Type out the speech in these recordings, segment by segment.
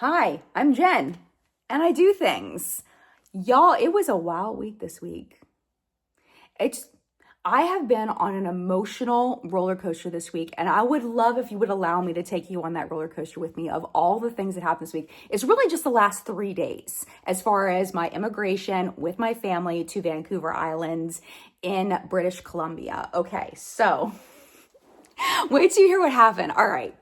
Hi, I'm Jen, and I do things. Y'all, it was a wild week this week. It's I have been on an emotional roller coaster this week, and I would love if you would allow me to take you on that roller coaster with me of all the things that happened this week. It's really just the last 3 days as far as my immigration with my family to Vancouver Island in British Columbia. Okay, so wait till you hear what happened. All right.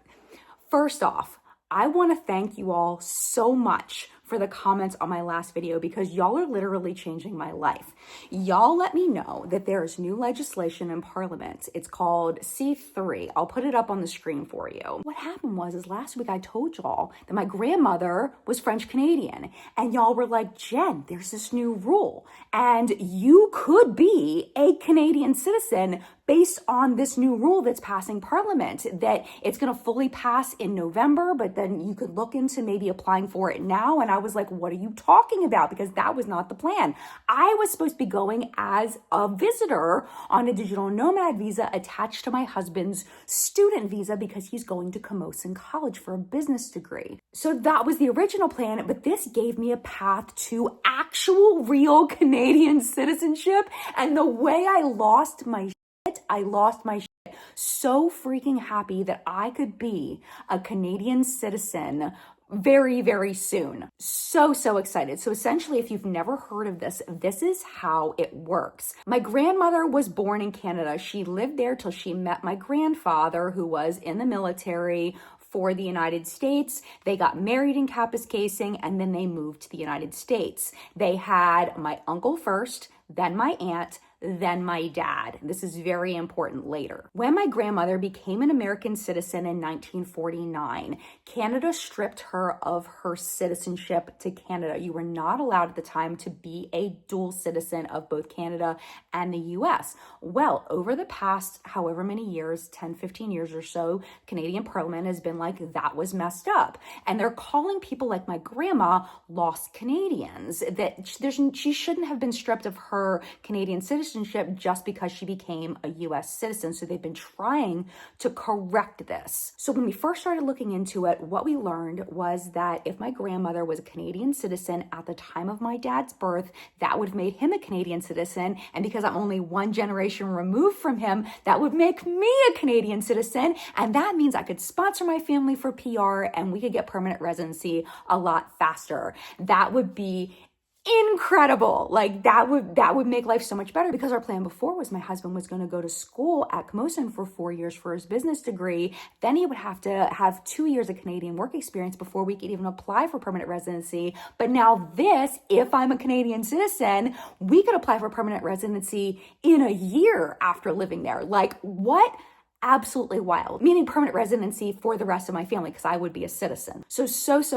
First off, I want to thank you all so much for the comments on my last video because y'all are literally changing my life. Y'all let me know that there is new legislation in Parliament. It's called C3. I'll put it up on the screen for you. What happened was last week I told y'all that my grandmother was French Canadian, and y'all were like, Jen, there's this new rule, and you could be a Canadian citizen based on this new rule that's passing Parliament, that it's going to fully pass in November, but then you could look into maybe applying for it now. And I was like, what are you talking about? Because that was not the plan. I was supposed to be going as a visitor on a digital nomad visa attached to my husband's student visa because he's going to Camosun College for a business degree. So that was the original plan, but this gave me a path to actual real Canadian citizenship. And the way I lost my shit. So freaking happy that I could be a Canadian citizen very, very soon. So excited. So essentially, if you've never heard of this, this is how it works. My grandmother was born in Canada. She lived there till she met my grandfather, who was in the military for the United States. They got married in Kapuskasing, and then they moved to the United States. They had my uncle first, then my aunt, then my dad. This is very important later. When my grandmother became an American citizen in 1949, Canada stripped her of her citizenship to Canada. You were not allowed at the time to be a dual citizen of both Canada and the US. Well, over the past however many years, 10, 15 years or so, Canadian Parliament has been like, that was messed up. And they're calling people like my grandma lost Canadians, that she shouldn't have been stripped of her Canadian citizenship just because she became a US citizen. So they've been trying to correct this. So when we first started looking into it, what we learned was that if my grandmother was a Canadian citizen at the time of my dad's birth, that would have made him a Canadian citizen. And because I'm only one generation removed from him, that would make me a Canadian citizen. And that means I could sponsor my family for PR and we could get permanent residency a lot faster. That would be incredible. Like that would make life so much better, because our plan before was my husband was going to go to school at Camosun for 4 years for his business degree. Then he would have to have 2 years of Canadian work experience before we could even apply for permanent residency. But now this, if I'm a Canadian citizen, we could apply for permanent residency in a year after living there. Like what? Absolutely wild, meaning permanent residency for the rest of my family because I would be a citizen. So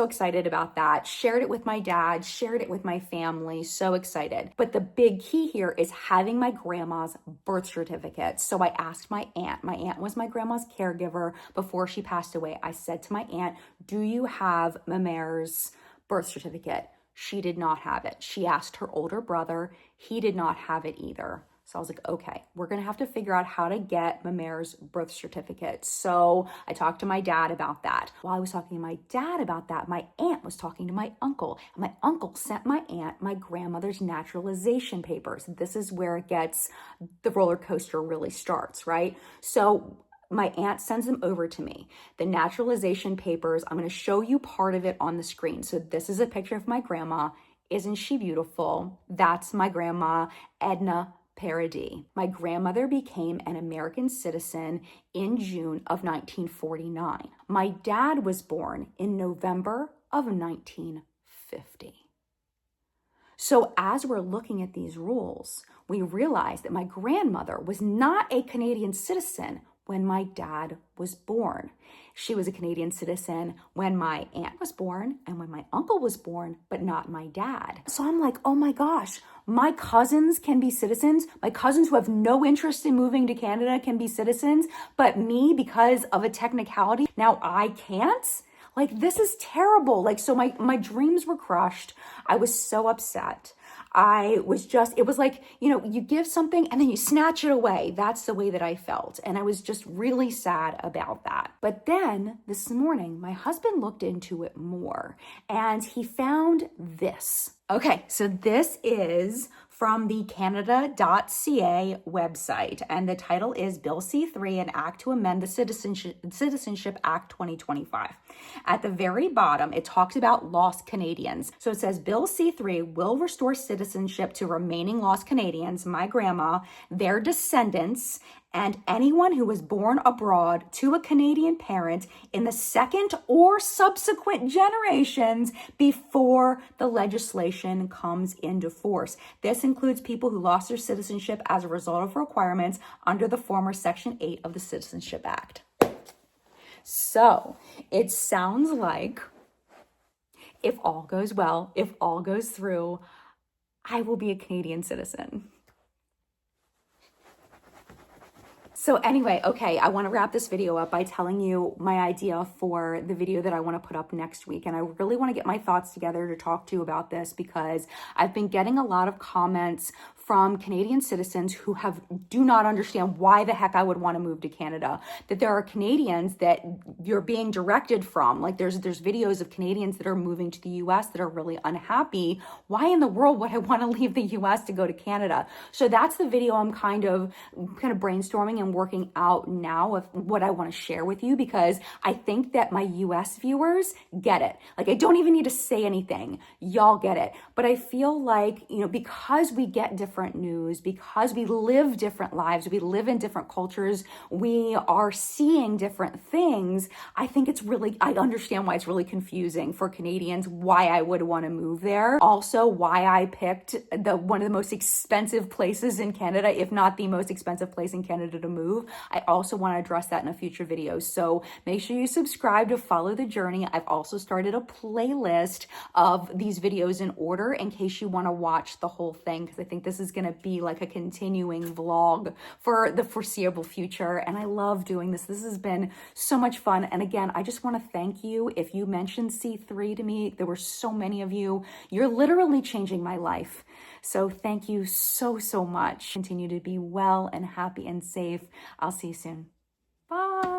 excited about that. Shared it with my dad, shared it with my family, so excited. But the big key here is having my grandma's birth certificate. So I asked my aunt. My aunt was my grandma's caregiver before she passed away. I said to my aunt, do you have my mare's birth certificate? She did not have it. She asked her older brother. He did not have it either. So I was like, okay, we're going to have to figure out how to get Mamer's birth certificate. So I talked to my dad about that. While I was talking to my dad about that, my aunt was talking to my uncle. And my uncle sent my aunt my grandmother's naturalization papers. This is where it gets, the roller coaster really starts, right? So my aunt sends them over to me. The naturalization papers, I'm going to show you part of it on the screen. So this is a picture of my grandma. Isn't she beautiful? That's my grandma, Edna Paradis. My grandmother became an American citizen in June of 1949. My dad was born in November of 1950. So as we're looking at these rules, we realize that my grandmother was not a Canadian citizen when my dad was born. She was a Canadian citizen when my aunt was born and when my uncle was born, but not my dad. So I'm like, oh my gosh, my cousins can be citizens. My cousins who have no interest in moving to Canada can be citizens, but me, because of a technicality, now I can't? Like, this is terrible. Like, so my dreams were crushed. I was so upset. it was like, you give something and then you snatch it away. That's the way that I felt. And I was just really sad about that. But then this morning, my husband looked into it more and he found this. Okay, so this is from the Canada.ca website, and the title is Bill C-3, an act to amend the Citizenship Act 2025. At the very bottom, it talks about lost Canadians. So it says Bill C-3 will restore citizenship to remaining lost Canadians, my grandma, their descendants, and anyone who was born abroad to a Canadian parent in the second or subsequent generations before the legislation comes into force. This includes people who lost their citizenship as a result of requirements under the former Section 8 of the Citizenship Act. So it sounds like, if all goes well, if all goes through, I will be a Canadian citizen. So anyway, okay, I want to wrap this video up by telling you my idea for the video that I want to put up next week. And I really want to get my thoughts together to talk to you about this because I've been getting a lot of comments from Canadian citizens who do not understand why the heck I would want to move to Canada. That there are Canadians that you're being directed from. Like there's videos of Canadians that are moving to the US that are really unhappy. Why in the world would I want to leave the US to go to Canada? So that's the video I'm kind of brainstorming and working out now of what I want to share with you, because I think that my US viewers get it. Like I don't even need to say anything. Y'all get it. But I feel like, because we get different news, because we live different lives, we live in different cultures, we are seeing different things. I think I understand why it's really confusing for Canadians, why I would want to move there. Also, why I picked one of the most expensive places in Canada, if not the most expensive place in Canada to move. I also want to address that in a future video. So make sure you subscribe to follow the journey. I've also started a playlist of these videos in order in case you want to watch the whole thing, because I think this is going to be like a continuing vlog for the foreseeable future. And I love doing this. This has been so much fun. And again, I just want to thank you. If you mentioned C3 to me, there were so many of you. You're literally changing my life. So thank you so, so much. Continue to be well and happy and safe. I'll see you soon. Bye.